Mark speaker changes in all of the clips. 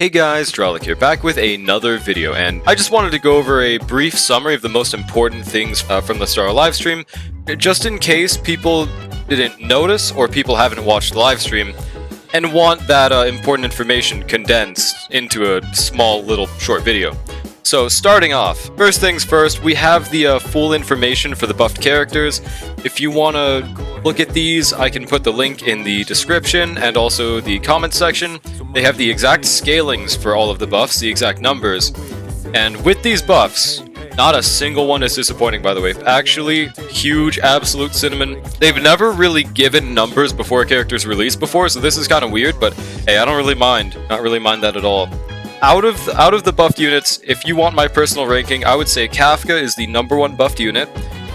Speaker 1: Hey guys, Dralik here, back with another video, and I just wanted to go over a brief summary of the most important things from the Star livestream, just in case people didn't notice or people haven't watched the livestream and want that important information condensed into a small little short video. So starting off, first things first, we have the full information for the buffed characters. If you want to look at these, I can put the link in the description and also the comment section. They have the exact scalings for all of the buffs, the exact numbers. And with these buffs, not a single one is disappointing, by the way. Actually, huge absolute cinnamon. They've never really given numbers before a character's released before, so this is kind of weird, but hey, I don't really mind. Not really mind that at all. Out of the buffed units, if you want my personal ranking, I would say Kafka is the #1 buffed unit,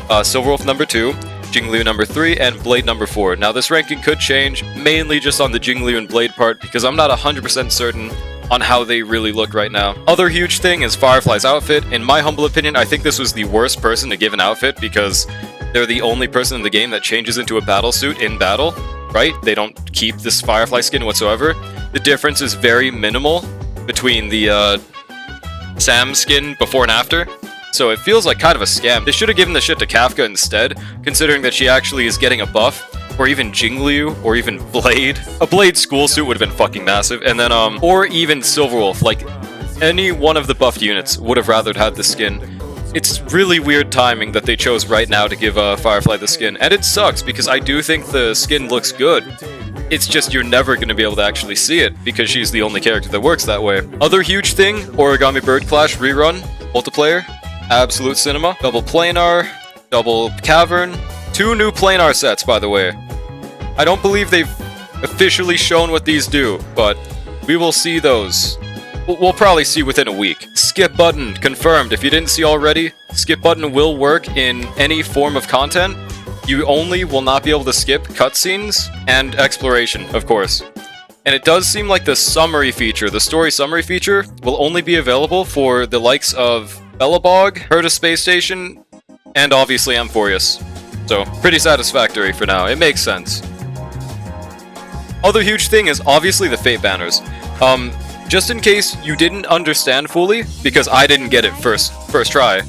Speaker 1: Silverwolf #2, Jingliu #3, and Blade #4. Now this ranking could change, mainly just on the Jingliu and Blade part, because I'm not 100% certain on how they really look right now. Other huge thing is Firefly's outfit. In my humble opinion, I think this was the worst person to give an outfit, because they're the only person in the game that changes into a battle suit in battle, right? They don't keep this Firefly skin whatsoever. The difference is very minimal between the Sam skin before and after, so it feels like kind of a scam. They should have given the shit to Kafka instead, considering that she actually is getting a buff, or even Jingliu, or even Blade. A Blade school suit would have been fucking massive, and then or even Silverwolf. Like, any one of the buffed units would have rather had the skin. It's really weird timing that they chose right now to give Firefly the skin, and it sucks because I do think the skin looks good. It's just you're never going to be able to actually see it, because she's the only character that works that way. Other huge thing, Origami Bird Clash rerun, multiplayer, absolute cinema. Double planar, double cavern, 2 new planar sets, by the way. I don't believe they've officially shown what these do, but we will see those. We'll probably see within a week. Skip button, confirmed. If you didn't see already, skip button will work in any form of content. You only will not be able to skip cutscenes and exploration, of course. And it does seem like the summary feature, the story summary feature, will only be available for the likes of Belobog, Herta Space Station, and obviously Amphorius. So, pretty satisfactory for now. It makes sense. Other huge thing is obviously the Fate banners. Just in case you didn't understand fully, because I didn't get it first try,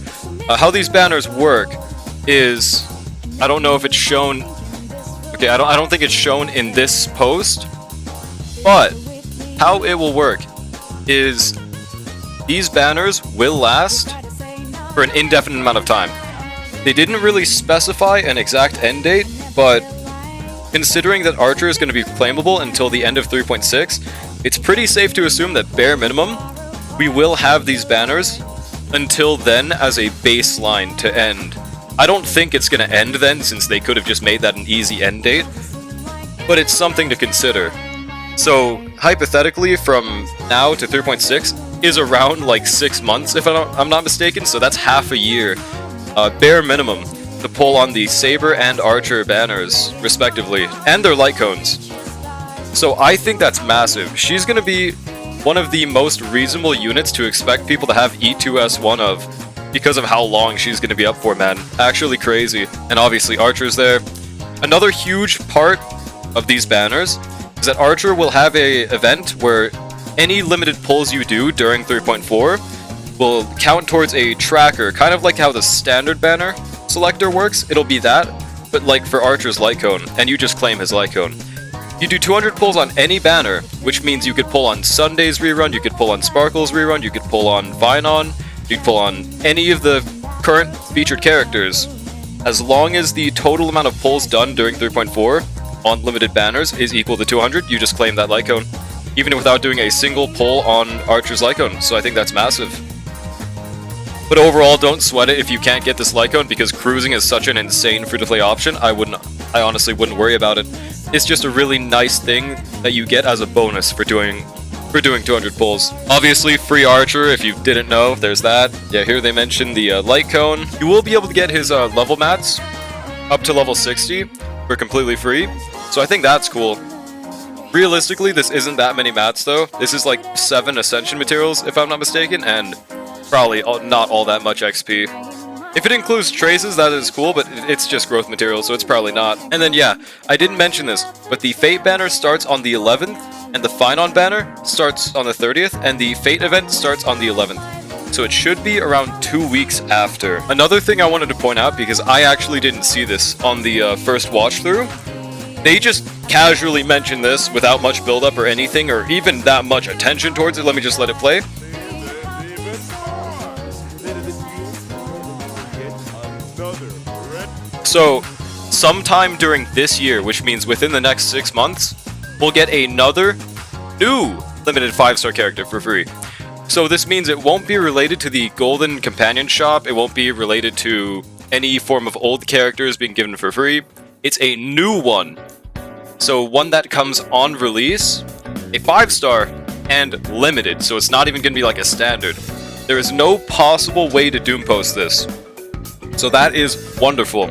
Speaker 1: how these banners work is, I don't know if it's shown. Okay, I don't think it's shown in this post, but how it will work is these banners will last for an indefinite amount of time. They didn't really specify an exact end date, but considering that Archer is going to be claimable until the end of 3.6, it's pretty safe to assume that bare minimum, we will have these banners until then as a baseline to end. I don't think it's going to end then, since they could have just made that an easy end date, but it's something to consider. So, hypothetically, from now to 3.6 is around like 6 months, if I'm not mistaken, so that's half a year, bare minimum, to pull on the Saber and Archer banners, respectively, and their light cones. So I think that's massive. She's going to be one of the most reasonable units to expect people to have E2S1 of, because of how long she's going to be up for, man. Actually crazy. And obviously Archer's there. Another huge part of these banners is that Archer will have a event where any limited pulls you do during 3.4 will count towards a tracker, kind of like how the standard banner selector works. It'll be that, but like for Archer's light cone, and you just claim his light cone. You do 200 pulls on any banner, which means you could pull on Sunday's rerun, you could pull on Sparkle's rerun, you could pull on Vinon, you could pull on any of the current featured characters. As long as the total amount of pulls done during 3.4 on limited banners is equal to 200, you just claim that light cone, even without doing a single pull on Archer's light cone. So I think that's massive. But overall, don't sweat it if you can't get this light cone, because cruising is such an insane free-to-play option. I honestly wouldn't worry about it. It's just a really nice thing that you get as a bonus for doing 200 pulls. Obviously, free Archer, if you didn't know, there's that. Yeah, here they mentioned the light cone. You will be able to get his level mats up to level 60 for completely free, so I think that's cool. Realistically, this isn't that many mats though. This is like 7 Ascension materials, if I'm not mistaken, and probably not all that much XP. If it includes traces, that is cool, but it's just growth material, so it's probably not. And then yeah, I didn't mention this, but the Fate banner starts on the 11th, and the Finon banner starts on the 30th, and the Fate event starts on the 11th. So it should be around 2 weeks after. Another thing I wanted to point out, because I actually didn't see this on the first watch through, they just casually mentioned this without much build-up or anything, or even that much attention towards it. Let me just let it play. So, sometime during this year, which means within the next 6 months, we'll get another new limited 5-star character for free. So this means it won't be related to the Golden Companion Shop, it won't be related to any form of old characters being given for free. It's a new one. So one that comes on release, a 5-star, and limited, so it's not even going to be like a standard. There is no possible way to Doom post this. So that is wonderful.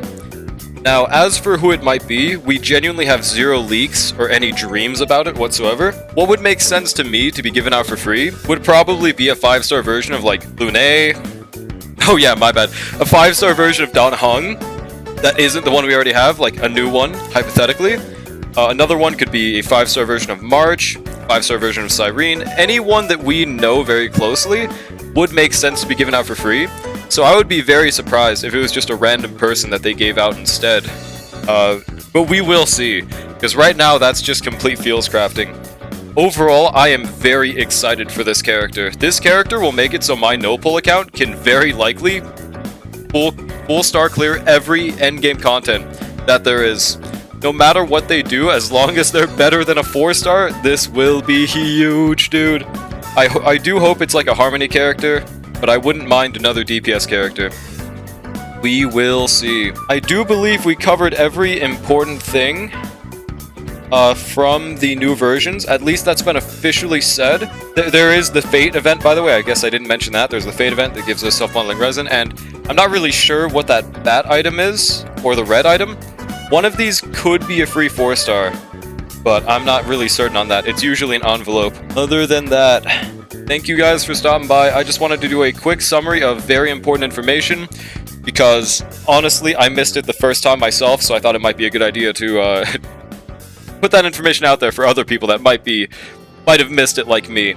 Speaker 1: Now, as for who it might be, we genuinely have zero leaks or any dreams about it whatsoever. What would make sense to me to be given out for free would probably be a 5-star version of like Lune. Oh yeah, my bad. A 5-star version of Dan Heng that isn't the one we already have, like a new one, hypothetically. Another one could be a 5-star version of March, 5-star version of Cyrene. Anyone that we know very closely would make sense to be given out for free. So I would be very surprised if it was just a random person that they gave out instead. But we will see, because right now that's just complete feels crafting. Overall, I am very excited for this character. This character will make it so my no-pull account can very likely full star clear every endgame content that there is. No matter what they do, as long as they're better than a 4-star, this will be huge, dude. I do hope it's like a Harmony character, but I wouldn't mind another DPS character. We will see. I do believe we covered every important thing from the new versions. At least that's been officially said. There is the Fate event, by the way. I guess I didn't mention that. There's the Fate event that gives us self-bundling resin, and I'm not really sure what that item is, or the red item. One of these could be a free 4-star, but I'm not really certain on that. It's usually an envelope. Other than that, thank you guys for stopping by. I just wanted to do a quick summary of very important information, because honestly, I missed it the first time myself, so I thought it might be a good idea to put that information out there for other people that might have missed it like me.